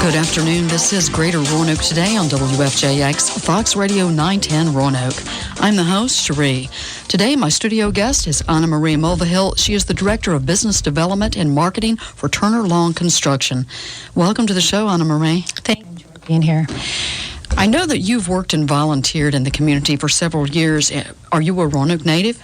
Good afternoon. This is Greater Roanoke Today on WFJX, Fox Radio 910 Roanoke. I'm the host, Cherie. Today, my studio guest is Anna Marie Mulvihill. She is the Director of Business Development and Marketing for Turner Long Construction. Welcome to the show, Anna Marie. Thank you for being here. I know that you've worked and volunteered in the community for several years. Are you a Roanoke native?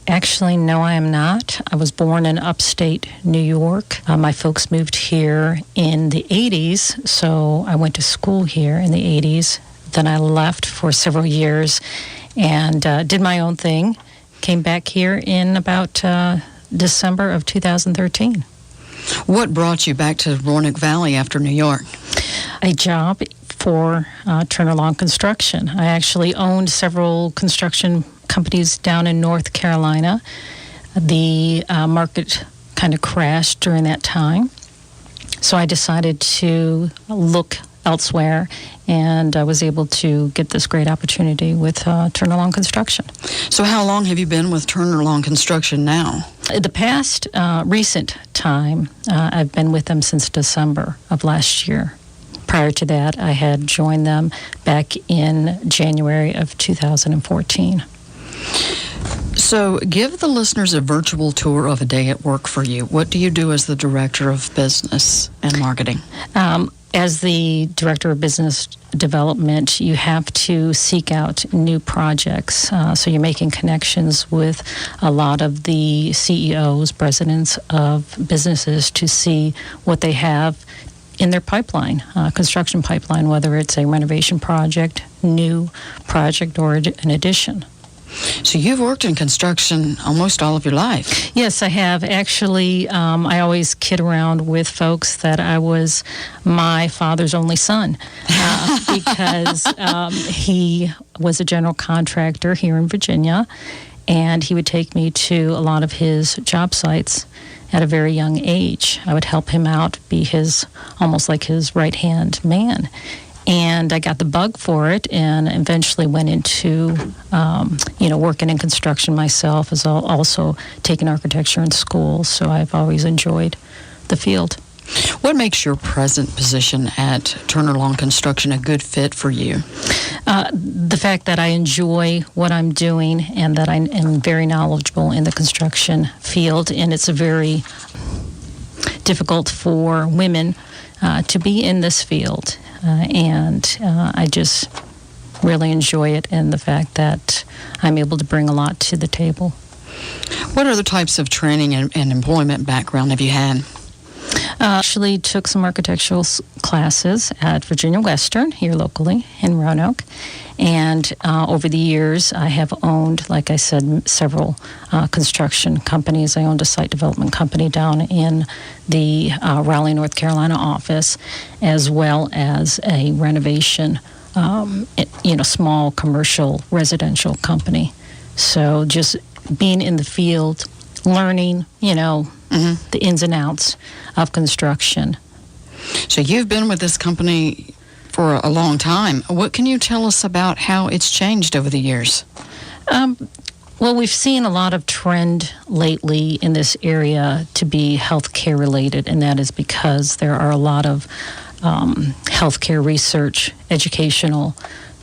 Actually, no, I am not. I was born in upstate New York. My folks moved here in the 80s, so I went to school here in the 80s. Then I left for several years and did my own thing. Came back here in about December of 2013. What brought you back to Roanoke Valley after New York? A job for Turner Long Construction. I actually owned several construction companies down in North Carolina. The market kind of crashed during that time, so I decided to look elsewhere, and I was able to get this great opportunity with Turner Long Construction. So how long have you been with Turner Long Construction now? The past recent time, I've been with them since December of last year. Prior to that, I had joined them back in January of 2014. So give the listeners a virtual tour of a day at work for you. What do you do as the Director of Business and Marketing? As the Director of Business Development, you have to seek out new projects. So you're making connections with a lot of the CEOs, presidents of businesses to see what they have in their pipeline, construction pipeline, whether it's a renovation project, new project, or an addition. So you've worked in construction almost all of your life. Yes, I have. Actually, I always kid around with folks that I was my father's only son because he was a general contractor here in Virginia, and he would take me to a lot of his job sites at a very young age. I would help him out, be almost like his right-hand man. And I got the bug for it and eventually went into, working in construction myself, as also taking architecture in school. So I've always enjoyed the field. What makes your present position at Turner Long Construction a good fit for you? The fact that I enjoy what I'm doing and that I am very knowledgeable in the construction field, and it's very difficult for women to be in this field. I just really enjoy it, and the fact that I'm able to bring a lot to the table. What other types of training and employment background have you had? Actually took some architectural classes at Virginia Western here locally in Roanoke. And over the years, I have owned, like I said, several construction companies. I owned a site development company down in the Raleigh, North Carolina office, as well as a renovation, small commercial residential company. So just being in the field, learning, the ins and outs of construction. So you've been with this company for a long time. What can you tell us about how it's changed over the years? Well, we've seen a lot of trend lately in this area to be healthcare related, and that is because there are a lot of healthcare research, educational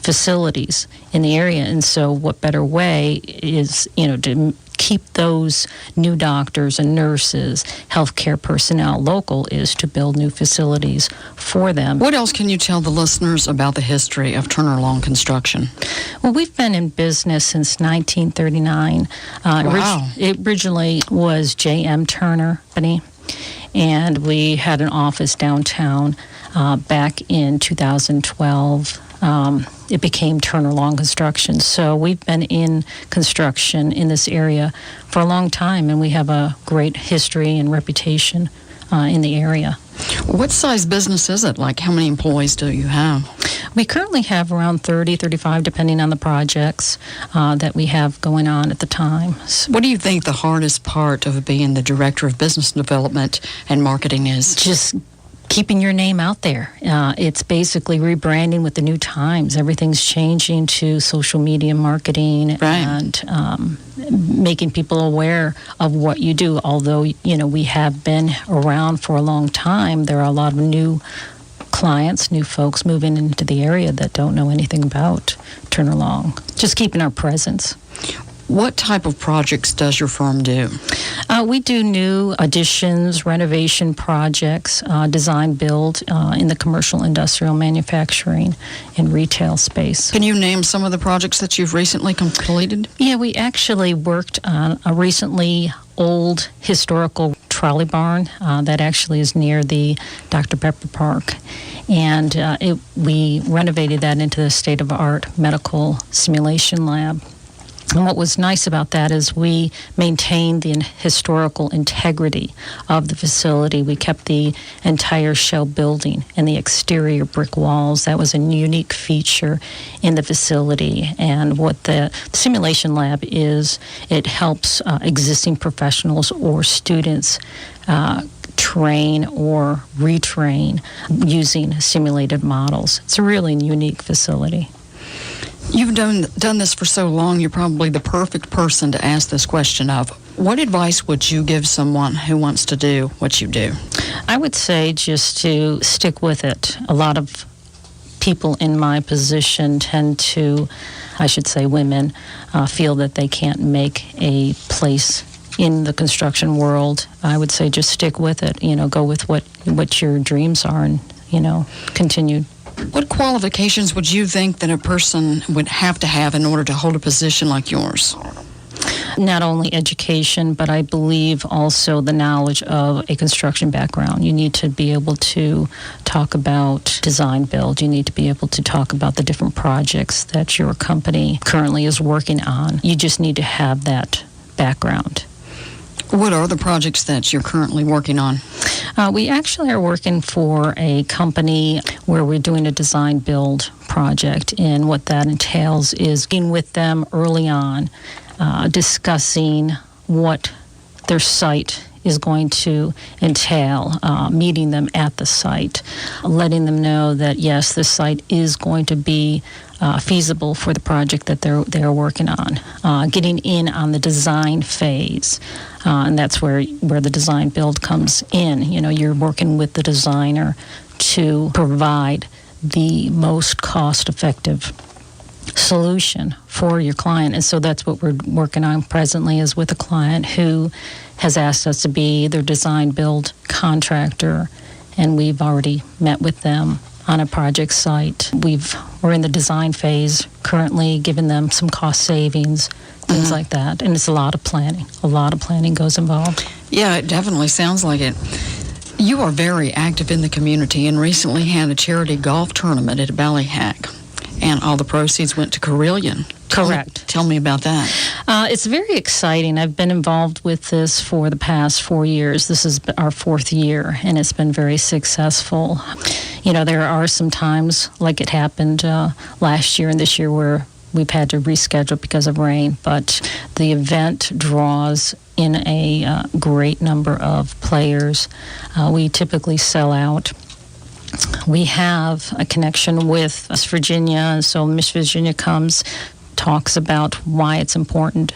facilities in the area. And so what better way is, to keep those new doctors and nurses, healthcare personnel local, is to build new facilities for them. What else can you tell the listeners about the history of Turner Long Construction? Well, we've been in business since 1939. Wow. It originally was J.M. Turner Company, and we had an office downtown back in 2012. It became Turner Long Construction. So we've been in construction in this area for a long time, and we have a great history and reputation in the area. What size business is it? Like, how many employees do you have? We currently have around 30, 35, depending on the projects that we have going on at the time. What do you think the hardest part of being the Director of Business Development and Marketing is? Just keeping your name out there. It's basically rebranding with the new times. Everything's changing to social media marketing, right, and making people aware of what you do. Although, we have been around for a long time, there are a lot of new clients, new folks moving into the area that don't know anything about Turner Long. Just keeping our presence. What type of projects does your firm do? We do new additions, renovation projects, design build in the commercial, industrial, manufacturing, and retail space. Can you name some of the projects that you've recently completed? Yeah, we actually worked on a recently old historical trolley barn that actually is near the Dr. Pepper Park. And we renovated that into the state-of-the-art medical simulation lab. And what was nice about that is we maintained the historical integrity of the facility. We kept the entire shell building and the exterior brick walls. That was a unique feature in the facility. And what the simulation lab is, it helps existing professionals or students train or retrain using simulated models. It's a really unique facility. You've done this for so long, you're probably the perfect person to ask this question of. What advice would you give someone who wants to do what you do? I would say just to stick with it. A lot of people in my position tend to, I should say women, feel that they can't make a place in the construction world. I would say just stick with it. Go with what your dreams are and, continue. What qualifications would you think that a person would have to have in order to hold a position like yours? Not only education, but I believe also the knowledge of a construction background. You need to be able to talk about design build. You need to be able to talk about the different projects that your company currently is working on. You just need to have that background. What are the projects that you're currently working on? We actually are working for a company where we're doing a design build project, and what that entails is being with them early on, discussing what their site is going to entail, meeting them at the site, letting them know that yes, this site is going to be feasible for the project that they're working on, getting in on the design phase. And that's where the design build comes in. You're working with the designer to provide the most cost-effective solution for your client. And so that's what we're working on presently, is with a client who has asked us to be their design build contractor, and we've already met with them on a project site. We're in the design phase currently, giving them some cost savings, things like that. And it's a lot of planning. A lot of planning goes involved. Yeah, it definitely sounds like it. You are very active in the community and recently had a charity golf tournament at Ballyhack, and all the proceeds went to Carilion. Correct. Tell me about that. It's very exciting. I've been involved with this for the past 4 years. This is our 4th year, and it's been very successful. There are some times, like it happened last year and this year, where we've had to reschedule because of rain, but the event draws in a great number of players. We typically sell out. We have a connection with Miss Virginia, and so Miss Virginia comes, talks about why it's important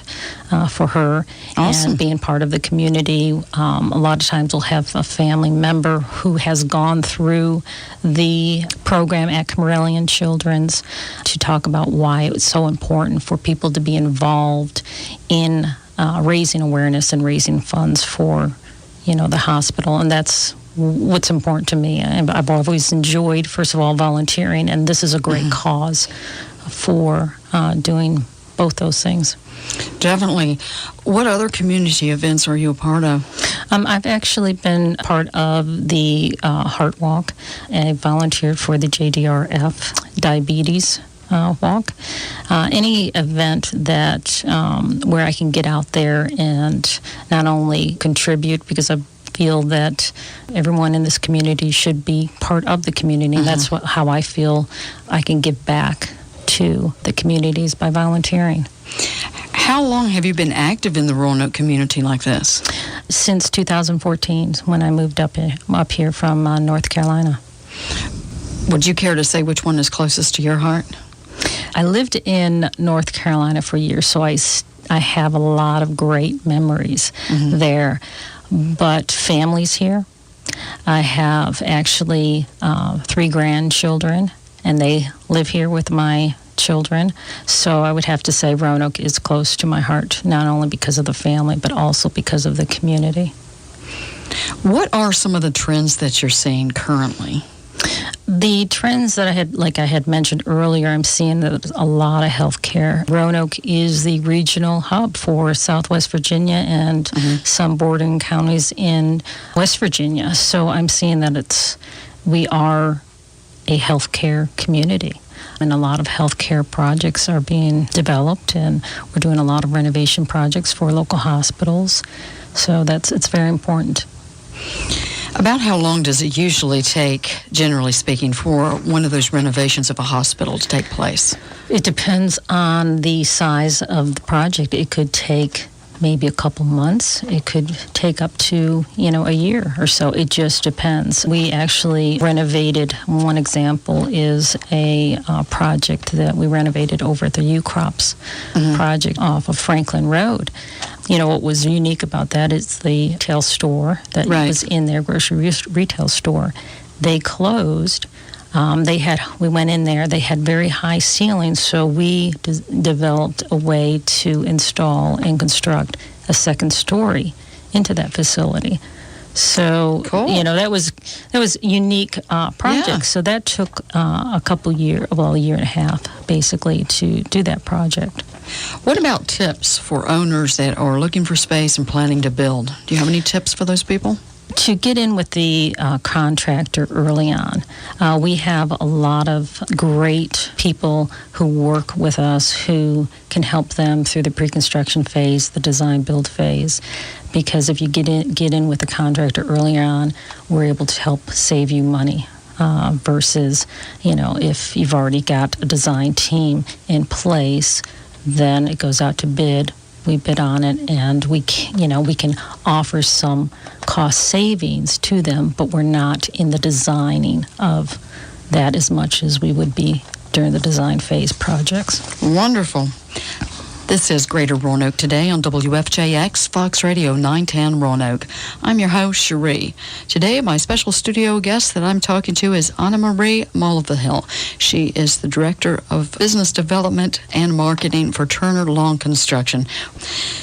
for her. Awesome. And being part of the community. A lot of times we'll have a family member who has gone through the program at Carilion Children's to talk about why it's so important for people to be involved in raising awareness and raising funds for, the hospital. And that's what's important to me. I've always enjoyed, first of all, volunteering, and this is a great cause for doing both those things. Definitely. What other community events are you a part of? I've actually been part of the Heart Walk, and I volunteered for the JDRF Diabetes Walk. Any event that where I can get out there and not only contribute, because I feel that everyone in this community should be part of the community. And that's how I feel I can give back to the communities by volunteering. How long have you been active in the Roanoke community like this? Since 2014, when I moved up here from North Carolina. Would you care to say which one is closest to your heart? I lived in North Carolina for years, so I have a lot of great memories there. But family's here. I have actually 3 grandchildren, and they live here with my children. So I would have to say Roanoke is close to my heart, not only because of the family, but also because of the community. What are some of the trends that you're seeing currently? The trends that I had mentioned earlier, I'm seeing that there's a lot of healthcare. Roanoke is the regional hub for Southwest Virginia and some bordering counties in West Virginia. So I'm seeing that we are a healthcare community. And a lot of healthcare projects are being developed, and we're doing a lot of renovation projects for local hospitals. So it's very important. About how long does it usually take, generally speaking, for one of those renovations of a hospital to take place? It depends on the size of the project. It could take maybe a couple months. It could take up to, a year or so. It just depends. We actually renovated, one example is a project that we renovated over at the U-Crops project off of Franklin Road. What was unique about that is the retail store that was in their grocery retail store. They closed. We went in there, they had very high ceilings, so we developed a way to install and construct a second story into that facility. So, cool. That was a unique project. Yeah. So that took a year and a half, basically, to do that project. What about tips for owners that are looking for space and planning to build? Do you have any tips for those people? To get in with the contractor early on, we have a lot of great people who work with us who can help them through the pre-construction phase, the design-build phase, because if you get in with the contractor early on, we're able to help save you money. Versus, if you've already got a design team in place, then it goes out to bid. We bid on it, and we can offer some cost savings to them, but we're not in the designing of that as much as we would be during the design phase projects. Wonderful. This is Greater Roanoke Today on WFJX, Fox Radio 910 Roanoke. I'm your host, Cherie. Today, my special studio guest that I'm talking to is Anna Marie Mulvihill. She is the Director of Business Development and Marketing for Turner Long Construction.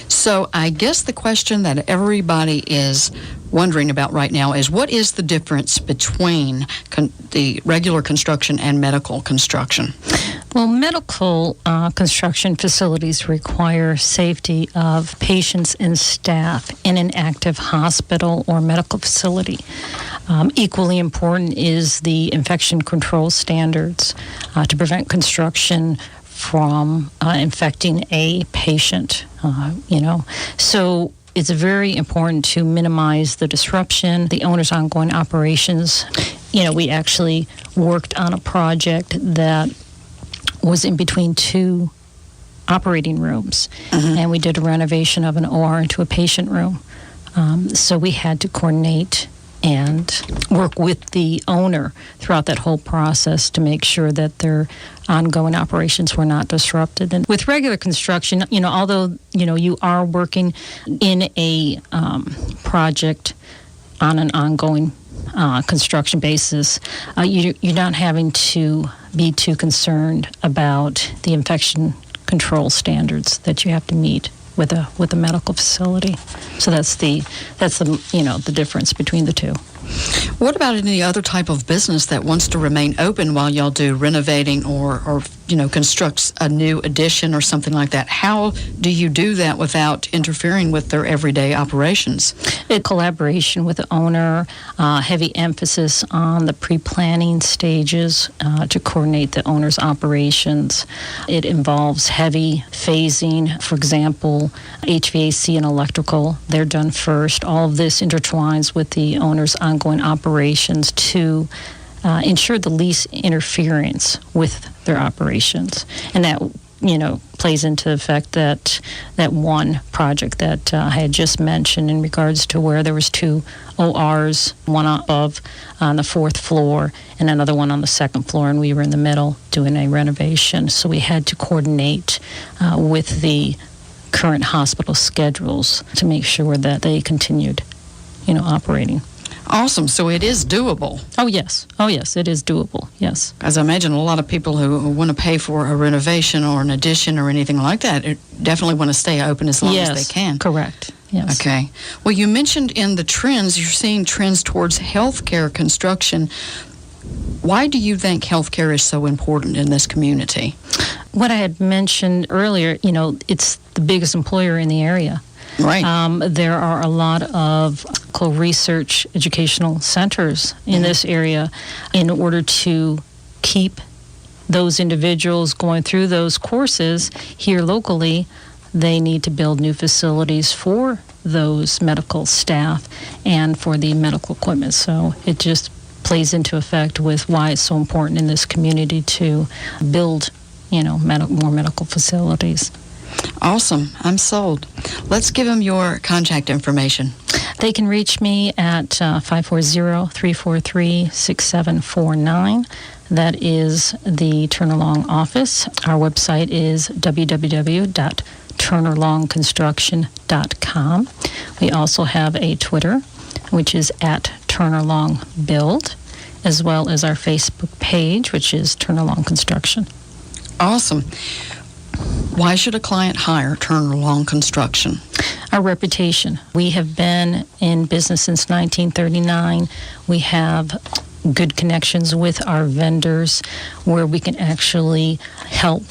So I guess the question that everybody is wondering about right now is, what is the difference between the regular construction and medical construction? Well, medical construction facilities require safety of patients and staff in an active hospital or medical facility. Equally important is the infection control standards to prevent construction from infecting a patient, So it's very important to minimize the disruption, the owner's ongoing operations. We actually worked on a project that was in between 2 operating rooms, and we did a renovation of an OR into a patient room. So we had to coordinate and work with the owner throughout that whole process to make sure that their ongoing operations were not disrupted. And with regular construction, although, you are working in a project on an ongoing construction basis, you're not having to be too concerned about the infection control standards that you have to meet with a medical facility. So that's the difference between the two. What about any other type of business that wants to remain open while y'all do renovating or constructs a new addition or something like that? How do you do that without interfering with their everyday operations? In collaboration with the owner, heavy emphasis on the pre-planning stages to coordinate the owner's operations. It involves heavy phasing. For example, HVAC and electrical, they're done first. All of this intertwines with the owner's ongoing operations to ensure the least interference with their operations. And that, plays into the fact that one project that I had just mentioned in regards to where there was 2 ORs, one above on the 4th floor and another one on the 2nd floor, and we were in the middle doing a renovation. So we had to coordinate with the current hospital schedules to make sure that they continued, operating. Awesome. So it is doable. Oh, yes. It is doable. Yes. As I imagine, a lot of people who want to pay for a renovation or an addition or anything like that definitely want to stay open as long as they can. Correct. Yes. Okay. Well, you mentioned in the trends, you're seeing trends towards healthcare construction. Why do you think healthcare is so important in this community? What I had mentioned earlier, it's the biggest employer in the area. Right. There are a lot of research educational centers in this area. In order to keep those individuals going through those courses here locally, they need to build new facilities for those medical staff and for the medical equipment. So it just plays into effect with why it's so important in this community to build, more medical facilities. Awesome. I'm sold. Let's give them your contact information. They can reach me at 540-343-6749. That is the Turner Long office. Our website is www.turnerlongconstruction.com. We also have a Twitter, which is at Turner Long Build, as well as our Facebook page, which is Turner Long Construction. Awesome. Why should a client hire Turner Long Construction? Our reputation. We have been in business since 1939. We have good connections with our vendors where we can actually help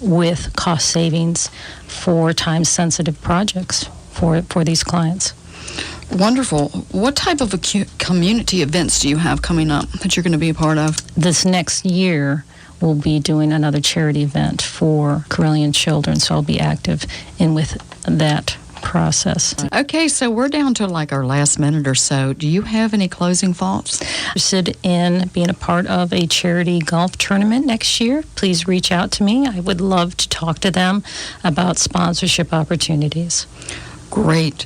with cost savings for time-sensitive projects for these clients. Wonderful. What type of community events do you have coming up that you're going to be a part of? This next year, we'll be doing another charity event for Carilion children, so I'll be active with that process. Okay, so we're down to our last minute or so. Do you have any closing thoughts? Interested in being a part of a charity golf tournament next year, please reach out to me. I would love to talk to them about sponsorship opportunities. Great.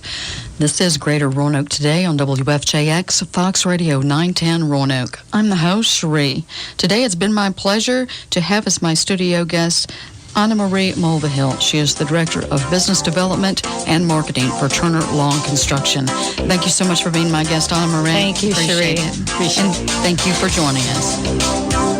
This is Greater Roanoke Today on WFJX, Fox Radio 910 Roanoke. I'm the host, Cherie. Today it's been my pleasure to have as my studio guest Anna Marie Mulvihill. She is the Director of Business Development and Marketing for Turner Long Construction. Thank you so much for being my guest, Anna Marie. Thank you, Cherie. Appreciate it. And thank you for joining us.